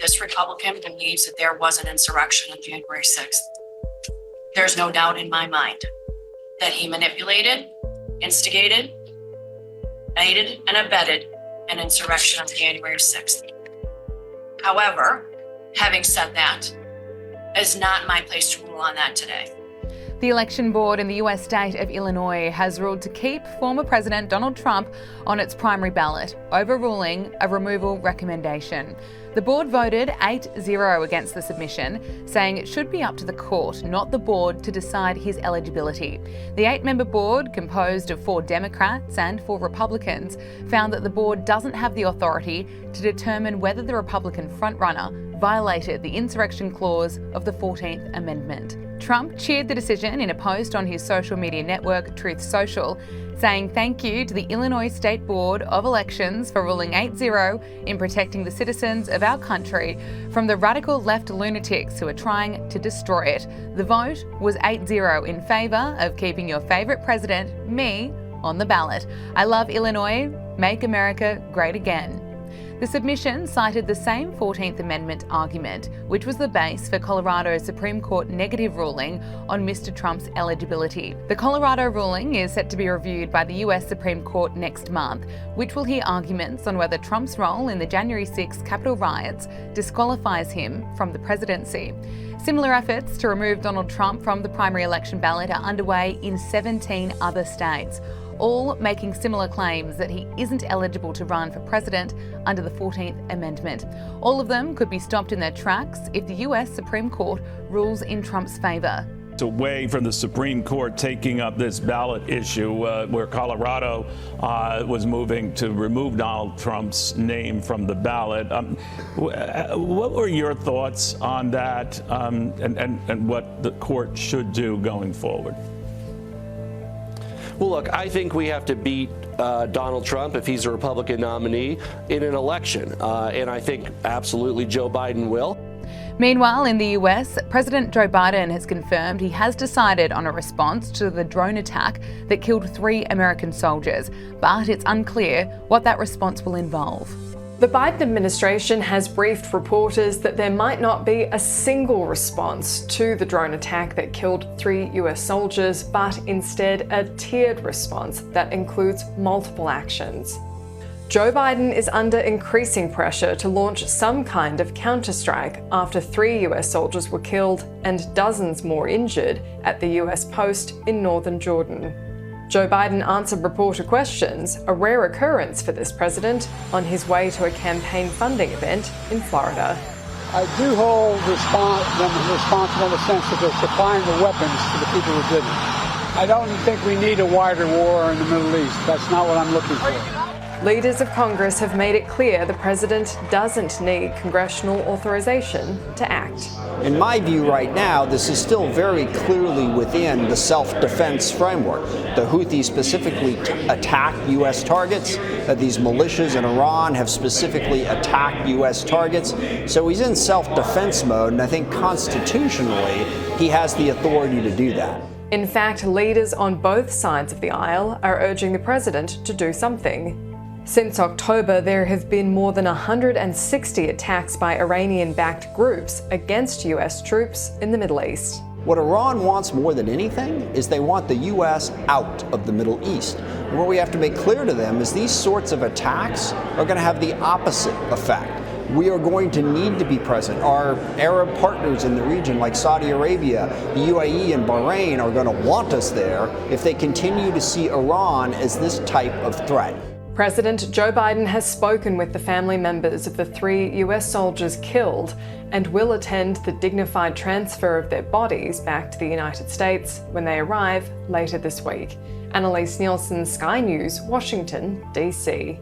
this Republican believes that there was an insurrection on January 6th. There's no doubt in my mind that he manipulated, instigated, aided, and abetted an insurrection on January 6th. However, having said that, it's not my place to rule on that today. The election board in the US state of Illinois has ruled to keep former President Donald Trump on its primary ballot, overruling a removal recommendation. The board voted 8-0 against the submission, saying it should be up to the court, not the board, to decide his eligibility. The 8-member board, composed of 4 Democrats and 4 Republicans, found that the board doesn't have the authority to determine whether the Republican frontrunner violated the insurrection clause of the 14th Amendment. Trump cheered the decision in a post on his social media network, Truth Social, saying thank you to the Illinois State Board of Elections for ruling 8-0 in protecting the citizens of our country from the Radical Left Lunatics who are trying to destroy it. The vote was 8-0 in favour of keeping your favourite president, me, on the ballot. I love Illinois. Make America great again. The submission cited the same 14th Amendment argument, which was the base for Colorado's Supreme Court negative ruling on Mr. Trump's eligibility. The Colorado ruling is set to be reviewed by the US Supreme Court next month, which will hear arguments on whether Trump's role in the January 6 Capitol riots disqualifies him from the presidency. Similar efforts to remove Donald Trump from the primary election ballot are underway in 17 other states, all making similar claims that he isn't eligible to run for president under the 14th Amendment. All of them could be stopped in their tracks if the US Supreme Court rules in Trump's favour. Away from the Supreme Court taking up this ballot issue where Colorado was moving to remove Donald Trump's name from the ballot. What were your thoughts on that and what the court should do going forward? Well, look, I think we have to beat Donald Trump if he's a Republican nominee in an election. And I think absolutely Joe Biden will. Meanwhile, in the US, President Joe Biden has confirmed he has decided on a response to the drone attack that killed 3 American soldiers, but it's unclear what that response will involve. The Biden administration has briefed reporters that there might not be a single response to the drone attack that killed 3 US soldiers, but instead a tiered response that includes multiple actions. Joe Biden is under increasing pressure to launch some kind of counterstrike after 3 US soldiers were killed and dozens more injured at the US post in northern Jordan. Joe Biden answered reporter questions, a rare occurrence for this president, on his way to a campaign funding event in Florida. I do hold them responsible in the sense that they're supplying the weapons to the people who did it. I don't think we need a wider war in the Middle East. That's not what I'm looking for. Leaders of Congress have made it clear the president doesn't need congressional authorization to act. In my view right now, this is still very clearly within the self-defense framework. The Houthis specifically attack U.S. targets. These militias in Iran have specifically attacked U.S. targets. So he's in self-defense mode, and I think constitutionally he has the authority to do that. In fact, leaders on both sides of the aisle are urging the president to do something. Since October, there have been more than 160 attacks by Iranian-backed groups against US troops in the Middle East. What Iran wants more than anything is they want the U.S. out of the Middle East. And what we have to make clear to them is these sorts of attacks are going to have the opposite effect. We are going to need to be present. Our Arab partners in the region, like Saudi Arabia, the UAE, and Bahrain, are going to want us there if they continue to see Iran as this type of threat. President Joe Biden has spoken with the family members of the 3 US soldiers killed and will attend the dignified transfer of their bodies back to the United States when they arrive later this week. Annalise Nielsen, Sky News, Washington, D.C.